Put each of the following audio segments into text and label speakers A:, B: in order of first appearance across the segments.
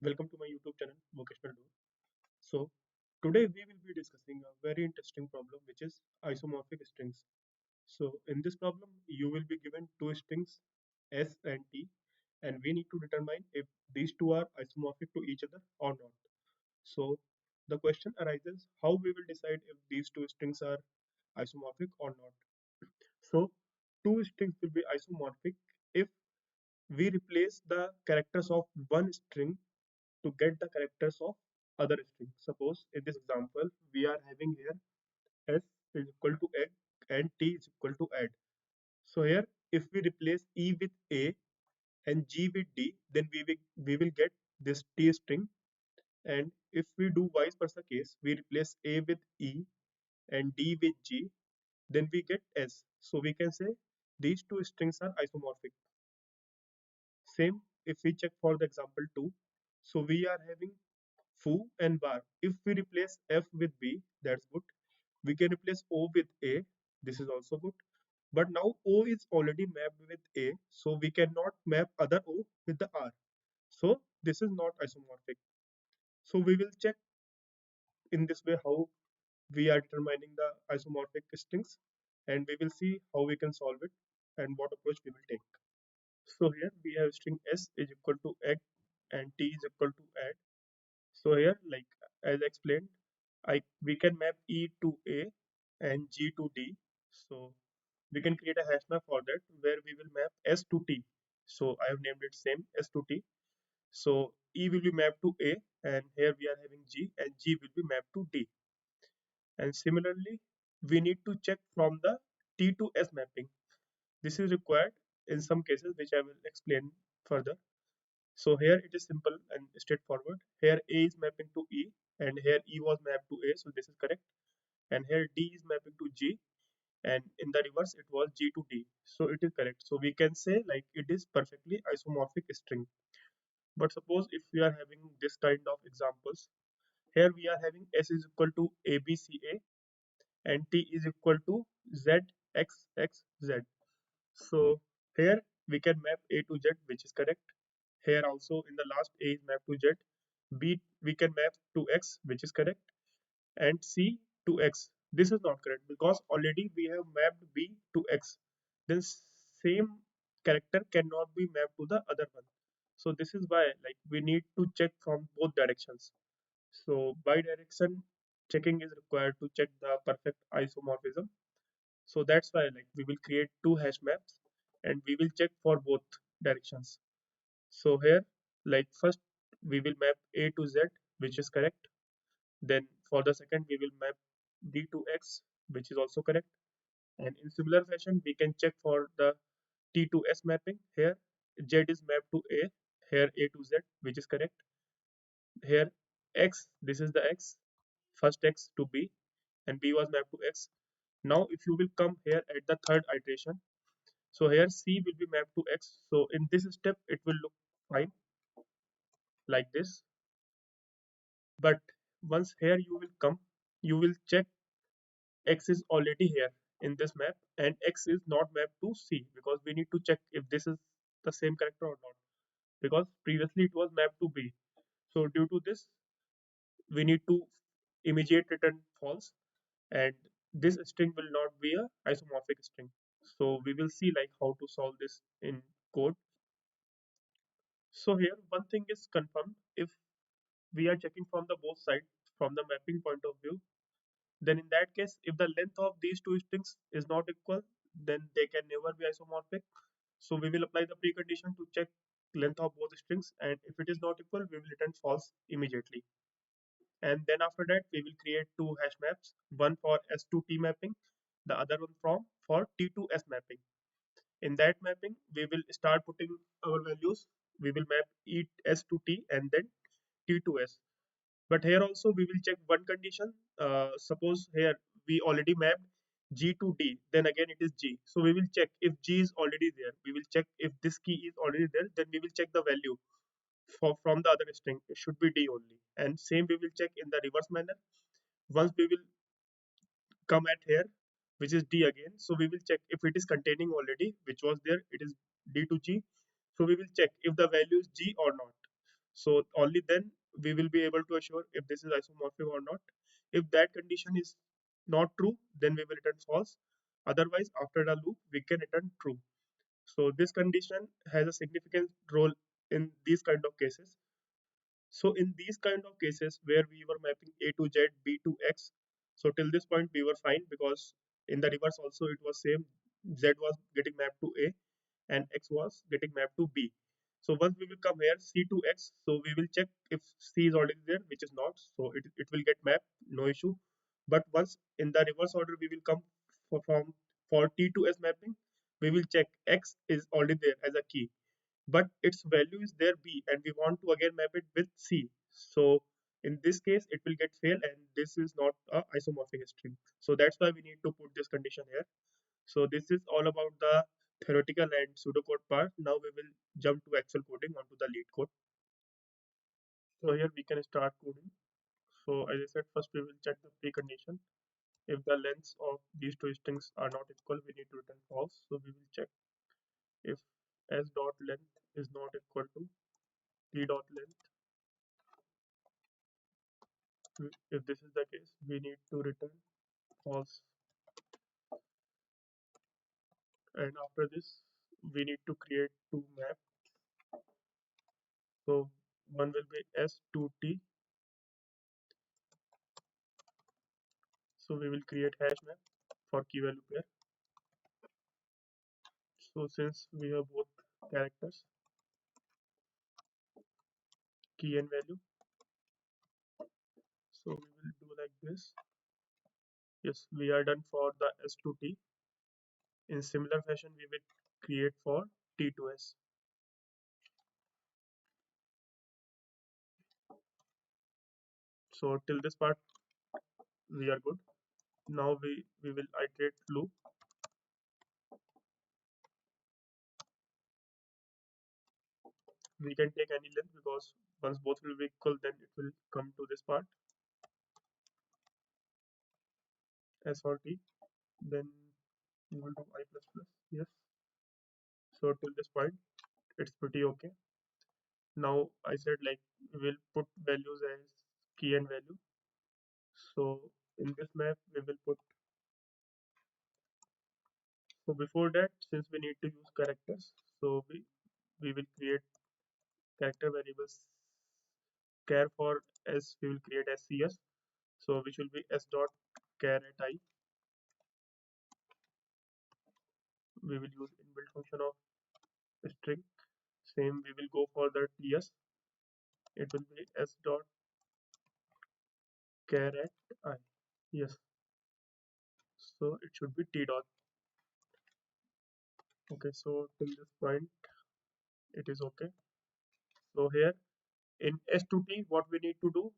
A: Welcome to my YouTube channel, Vocational Do. So, today we will be discussing a very interesting problem which is isomorphic strings. So, in this problem, you will be given two strings S and T, and we need to determine if these two are isomorphic to each other or not. So, the question arises how we will decide if these two strings are isomorphic or not. So, two strings will be isomorphic if we replace the characters of one string to get the characters of other string. Suppose in this example, we are having here s is equal to egg and t is equal to add. So here, if we replace e with a and g with d, then we will get this t string. And if we do vice versa case, we replace a with e and d with g, then we get s. So we can say these two strings are isomorphic. Same if we check for the example 2. So we are having foo and bar. If we replace f with b, that's good. We can replace o with a. This is also good. But now o is already mapped with a, so we cannot map other o with the r. So this is not isomorphic. So we will check in this way how we are determining the isomorphic strings, and we will see how we can solve it and what approach we will take. So here we have string s is equal to egg and t is equal to add. So here, like as explained, we can map E to A and G to D. So we can create a hash map for that where we will map S to T. So I have named it same S to T. So E will be mapped to A, and here we are having G, and G will be mapped to D. And similarly, we need to check from the T to S mapping. This is required in some cases, which I will explain further. So here it is simple and straightforward. Here A is mapping to E and here E was mapped to A, so this is correct. And here D is mapping to G and in the reverse it was G to D. So it is correct. So we can say like it is perfectly isomorphic string. But suppose if we are having this kind of examples, here we are having S is equal to ABCA and T is equal to ZXXZ. So here we can map A to Z, which is correct. Here also in the last A is mapped to Z. B we can map to X, which is correct, and C to X. This is not correct because already we have mapped B to X. Then same character cannot be mapped to the other one. So this is why like we need to check from both directions. So bi-direction checking is required to check the perfect isomorphism. So that's why like we will create two hash maps and we will check for both directions. So here, like first we will map A to Z, which is correct. Then for the second we will map D to X, which is also correct. And in similar fashion, we can check for the T to S mapping. Here Z is mapped to A, here A to Z, which is correct. Here X, this is the X, first X to B, and B was mapped to X. Now if you will come here at the third iteration, so here C will be mapped to X. So in this step, it will look fine like this. But once here you will come, you will check X is already here in this map and X is not mapped to C because we need to check if this is the same character or not because previously it was mapped to B. So due to this, we need to immediate return false and this string will not be a isomorphic string. So we will see like how to solve this in code. So here one thing is confirmed if we are checking from the both sides from the mapping point of view, then in that case if the length of these two strings is not equal, then they can never be isomorphic. So we will apply the precondition to check length of both strings, and if it is not equal we will return false immediately. And then after that we will create two hash maps, one for S to T mapping, the other one from for T to S mapping. In that mapping we will start putting our values. We will map S to T and then T to S. But here also we will check one condition. Suppose here we already mapped G to D, then again it is G. So we will check if G is already there. We will check if this key is already there, then we will check the value for from the other string. It should be D only. And same we will check in the reverse manner. Once we will come at here, which is D again. So we will check if it is containing already, which was there, it is D to G. So we will check if the value is G or not. So only then we will be able to assure if this is isomorphic or not. If that condition is not true, then we will return false. Otherwise, after the loop, we can return true. So this condition has a significant role in these kind of cases. So in these kind of cases where we were mapping A to Z, B to X, so till this point we were fine because in the reverse also it was same. Z was getting mapped to A and X was getting mapped to B. So once we will come here C to X, so we will check if C is already there, which is not. So it will get mapped, no issue. But once in the reverse order we will come for T to S mapping, we will check X is already there as a key but its value is there B and we want to again map it with C. So in this case it will get fail and this is not a isomorphic string. So that's why we need to put this condition here. So this is all about the theoretical and pseudocode part. Now we will jump to actual coding onto the lead code. So here we can start coding. So as I said, first we will check the precondition. If the lengths of these two strings are not equal, we need to return false. So we will check if s dot length is not equal to t dot length. If this is the case, we need to return false. And after this, we need to create two maps. So one will be S2T. So we will create hash map for key value pair. So since we have both characters, key and value, so we will do like this. Yes, we are done for the S2T. In similar fashion, we will create for T2S. So till this part, we are good. Now we will iterate loop. We can take any length because once both will be equal, then it will come to this part. S or T, then we will do I plus plus. Yes. So till this point, it's pretty okay. Now I said like we'll put values as key and value. So in this map we will put. So before that, since we need to use characters, so we will create character variables. Char for s we will create as cs. So which will be s dot char at I. We will use inbuilt function of string. Same we will go for the ts. It will be s dot char at I. Yes. So it should be t dot. Okay, so till this point it is okay. So here in s to t, what we need to do,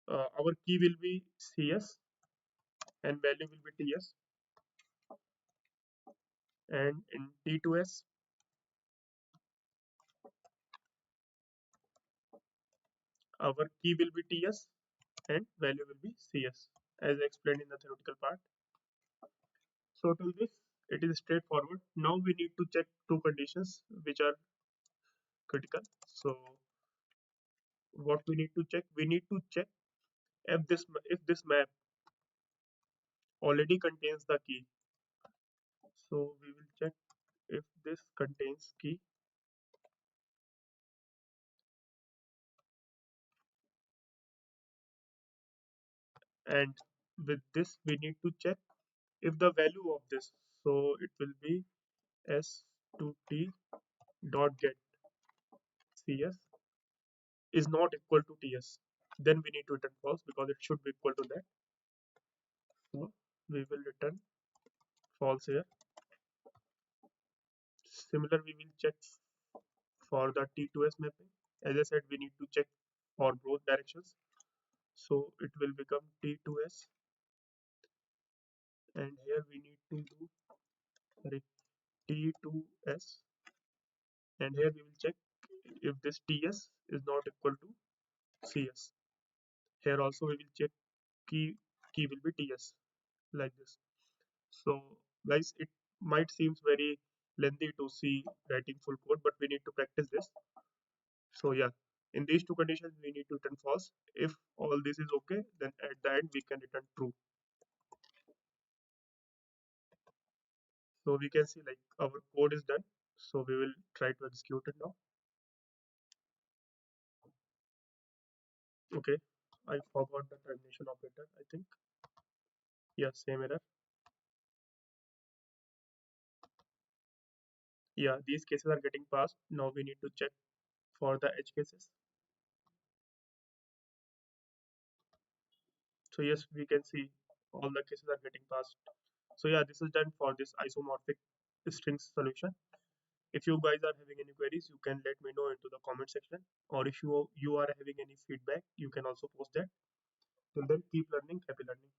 A: our key will be cs and value will be ts, and in t to s our key will be ts and value will be cs as explained in the theoretical part. So till this it is straightforward. Now we need to check two conditions which are critical. So what we need to check? We need to check if this map already contains the key. So we will check if this contains key, and with this we need to check if the value of this, so it will be s2t dot get cs is not equal to ts, then we need to return false because it should be equal to that. So we will return false here. Similar we will check for the T2S mapping. As I said, we need to check for both directions. So it will become T2S, and here we need to do sorry, T2S, and here we will check if this TS is not equal to CS. Here also we will check key will be TS like this. So guys, it might seems very lengthy to see writing full code, but we need to practice this. So yeah, In these two conditions, we need to return false. If all this is okay, then at the end we can return true. So we can see like our code is done. So we will try to execute it now. Okay, I forgot the termination operator, I think. Yeah, same error. Yeah, these cases are getting passed. Now we need to check for the edge cases. So yes, we can see all the cases are getting passed. So yeah, this is done for this isomorphic strings solution. If you guys are having any queries, you can let me know into the comment section. Or if you are having any feedback, you can also post that. Till then, keep learning, happy learning.